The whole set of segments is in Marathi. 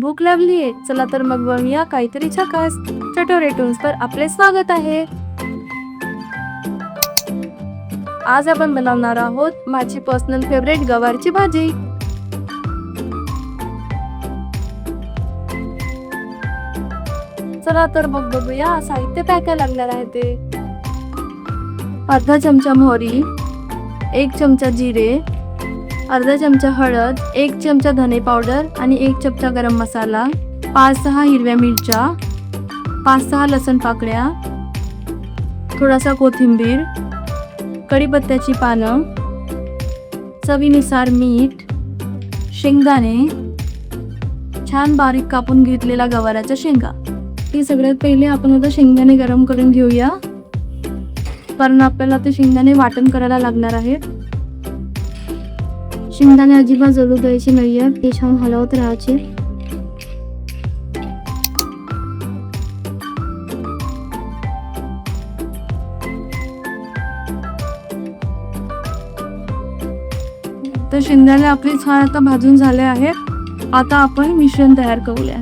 भूक लागलीये, चला तर मग बनवूया काहीतरी झकास. चटोरे टून्सवर आपले स्वागत आहे. आज आपण बनवणार आहोत माझी पर्सनल फेवरेट गवारची भाजी. चला तर मग बघूया साहित्य काय काय लागणार आहे ते. अर्धा चमचा मोहरी, 1 चमचा जिरे, अर्धा चमचा हळद, 1 चमचा धने पावडर आणि 1 चमचा गरम मसाला, 5-6 हिरव्या मिरच्या, 5-6 लसण पाकळ्या, थोडासा कोथिंबीर, कढीपत्त्याची पानं, चवीनुसार मीठ, शेंगदाणे, छान बारीक कापून घेतलेला गवाराच्या शेंगा. हे सगळ्यात पहिले आपण आता शेंगदाणे गरम करून घेऊया, कारण आपल्याला ते शेंगदाणे वाटण करायला लागणार आहेत. शेंगदाणे अजिबात जळू द्यायचे नाहीये, ते छान हलवत राहायचे. तर शेंगदाणे आपले छान आता भाजून झाले आहेत. आता आपण मिश्रण तयार करूया.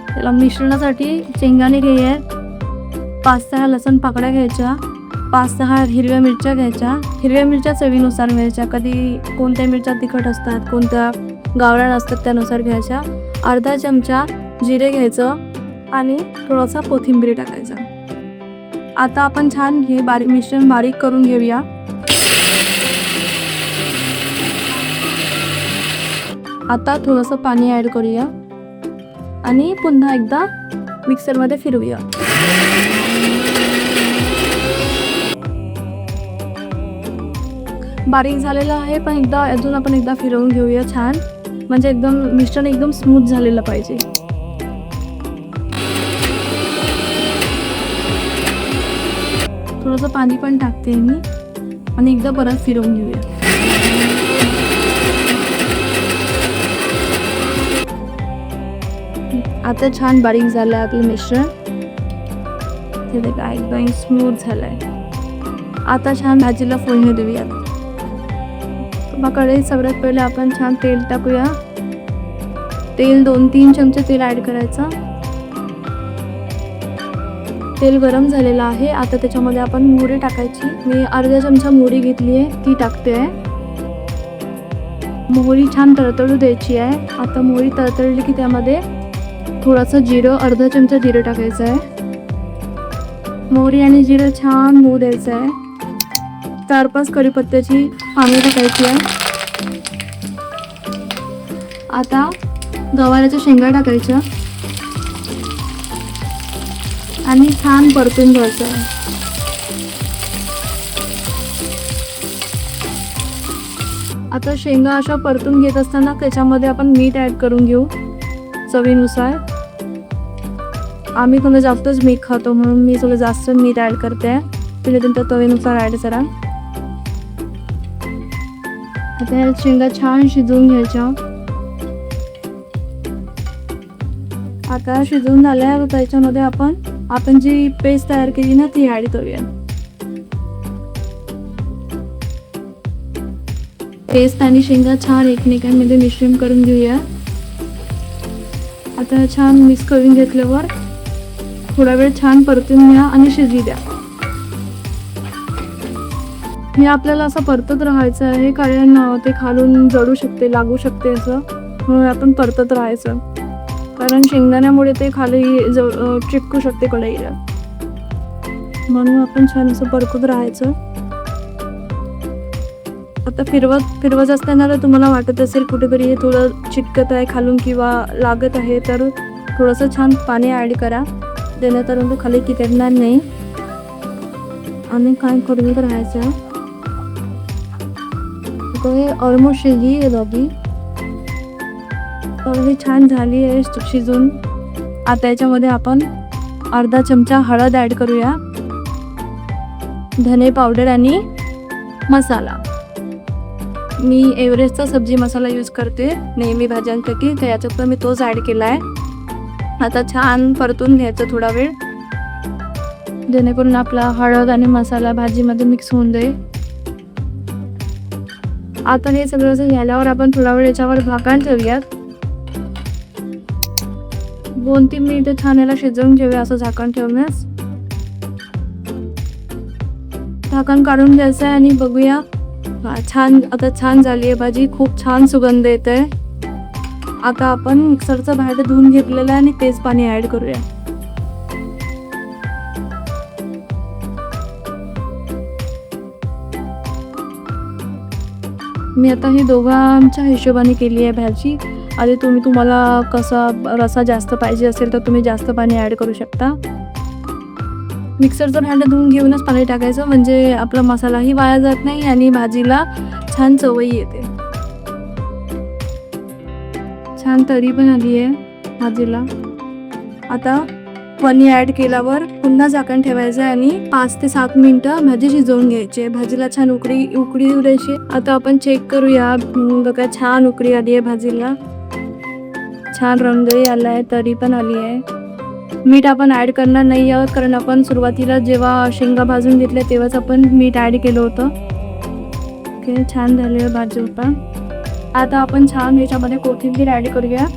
त्याला मिश्रणासाठी शेंगदाणे घ्यायचे, 5-6 लसण पाकळ्या घ्यायच्या, 5-6 हिरव्या मिरच्या घ्यायच्या. हिरव्या मिरच्या चवीनुसार घ्यायच्या, कधी कोणत्या मिरच्या तिखट असतात, कोणत्या गावरान असतात त्यानुसार घ्यायच्या. अर्धा चमचा जिरे घ्यायचं आणि थोडासा कोथिंबीर टाकायचा. आता आपण छान हे मिश्रण बारीक करून घेऊया. आता थोडंसं पाणी ॲड करूया आणि पुन्हा एकदा मिक्सरमध्ये फिरवूया. बारीक झालेलं आहे, पण अजून आपण एकदा फिरवून घेऊया छान, म्हणजे एकदम मिश्रण एकदम स्मूथ झालेलं पाहिजे. थोडंसं पाणी पण टाकते मी आणि एकदा परत फिरवून घेऊया. आता छान बारीक झालं आहे आपलं मिश्रण, ते बघा एकदम स्मूथ झालं आहे. आता छान भाजीला फोडणी देऊया. मग कढईत सगळ्यात पहिले आपण छान तेल टाकूया. तेल 2-3 चमचे तेल ॲड करायचं. तेल गरम झालेलं आहे. आता त्याच्यामध्ये आपण मोहरी टाकायची. मी अर्धा चमचा मोहरी घेतली आहे, ती टाकते आहे. मोहरी छान तळतळू द्यायची आहे. आता मोहरी तळतळली की त्यामध्ये थोडंसं जिरं, अर्धा चमचा जिरं टाकायचं आहे. मोहरी आणि जिरं छान होऊ द्यायचं आहे. 4-5 कढीपत्त्याची पाने टाकायची आहे. आता गवाराच्या शेंगा टाकायच्या आणि छान परतून घ्यायचं आहे. आता शेंगा अशा परतून घेत असताना त्याच्यामध्ये आपण मीठ ॲड करून घेऊ चवीनुसार. आम्ही थोडं जास्तच मीठ खातो म्हणून मी थोडं जास्त मीठ ॲड करते. तुम्ही तुमच्या चवीनुसार ॲड करा. आता ह्या शेंगा छान शिजवून घ्यायच्या. आता शिजवून झाल्या तर त्याच्यामध्ये आपण जी पेस्ट तयार केली ना ती ॲड करूया. पेस्ट आणि शेंगा छान एकमेकांमध्ये मिश्रण करून घेऊया. आता छान मिक्स करून घेतल्यावर थोडा वेळ छान परतून घ्या आणि शिजू द्या. हे आपल्याला असं परतत राहायचं आहे, कारण ते खालून जळू शकते, लागू शकते, असं म्हणून आपण परतत राहायचं, कारण शेंगदाण्यामुळे ते खाली चिपकू शकते कढईला, म्हणून आपण छान असं परतत राहायचं. आता फिरवत असताना जर तुम्हाला वाटत असेल कुठेतरी हे थोडं चिटकत आहे खालून किंवा लागत आहे, तर थोडंसं छान पाणी ॲड करा, जेणेकरून ते खाली चिकटणार नाही. आणि काय करून राहायचं. हे ऑलमोस्ट शिजली आहे दोघी, तर ही छान झाली आहे शिजून. आता याच्यामध्ये आपण अर्धा चमचा हळद ॲड करूया, धने पावडर आणि मसाला. मी एव्हरेस्टचा सब्जी मसाला यूज करते नेहमी भाज्यांसाठी, तर याच्यात पण मी तोच ॲड केला आहे. आता छान परतून घ्यायचं थोडा वेळ, जेणेकरून आपला हळद आणि मसाला भाजीमध्ये मिक्स होऊन जाईल. आता हे सगळं झाल्यावर आपण थोडा वेळ याच्यावर झाकण ठेवूयात. 2-3 मिनिटं छान याला शिजवून घेऊया असं झाकण ठेवण्यास. झाकण काढून घ्यायचं आहे आणि बघूया. छान आता छान झाली आहे भाजी. खूप छान सुगंध येत आहे. आता आपण मिक्सरचं भांडं धुवून घेतलेलं आहे आणि तेच पाणी ॲड करूया. मी आता ही दोघांच्या हिशोबाने केली आहे भाजी. आणि तुम्हाला कसा रसा जास्त पाहिजे असेल तर तुम्ही जास्त पाणी ॲड करू शकता. मिक्सरचं भांडं धुवून घेऊनच पाणी टाकायचं, म्हणजे आपला मसालाही वाया जात नाही आणि भाजीला छान चवही येते. छान तरी पण आली आहे भाजीला. आता पाणी ॲड केल्यावर पुन्हा झाकण ठेवायचं आहे आणि 5 ते 7 मिनिटं भाजी शिजवून घ्यायची आहे. भाजीला छान उकळी येऊ द्यायची. आता आपण चेक करूया. बघा छान उकळी आली आहे भाजीला. छान रंगही आला आहे, तरी पण आली आहे. मीठ आपण ॲड करणार नाही आहोत, कारण आपण सुरुवातीला जेव्हा शेंगा भाजून घेतल्या तेव्हाच आपण मीठ ॲड केलं होतं. ओके, छान झाले भाजी पण. आता आपण छान याच्यामध्ये कोथिंबीर ॲड करूया.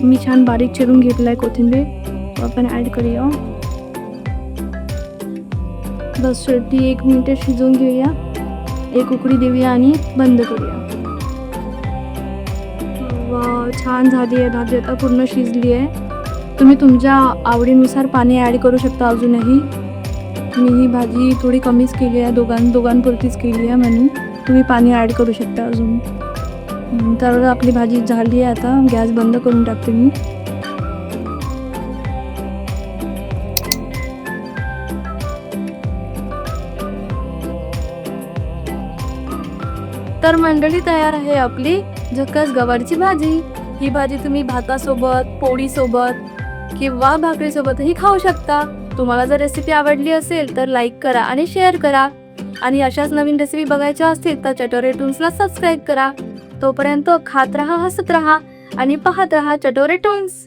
मी छान बारीक चिरून घेतलं आहे कोथिंबीर, आपण ॲड करूया. बस शेवटी 1 मिनिट शिजवून घेऊया. एक उकळी देऊया आणि बंद करूया. छान झाली आहे भाजी, आता पूर्ण शिजली आहे. तुम्ही तुमच्या आवडीनुसार पाणी ॲड करू शकता अजूनही. मी ही भाजी थोडी कमीच केली आहे, दोघांपुरतीच केली आहे, म्हणून तुम्ही पाणी ॲड करू शकता अजून. तर आपली भाजी झाली आहे. आता गॅस बंद करून टाकते मी. तर मंडळी, तयार आहे आपली झक्कास गवारची भाजी. ही भाजी तुम्ही भातासोबत, पोळीसोबत किंवा भाकरीसोबतही खाऊ शकता. तुम्हाला जर रेसिपी आवडली असेल तर लाईक करा आणि शेअर करा. आणि अशाच नवीन रेसिपी बघायच्या असतील तर चटोरे टून्सला सबस्क्राईब करा. तोपर्यंत खात राहा, हसत राहा आणि पाहत राहा चटोरे टून्स.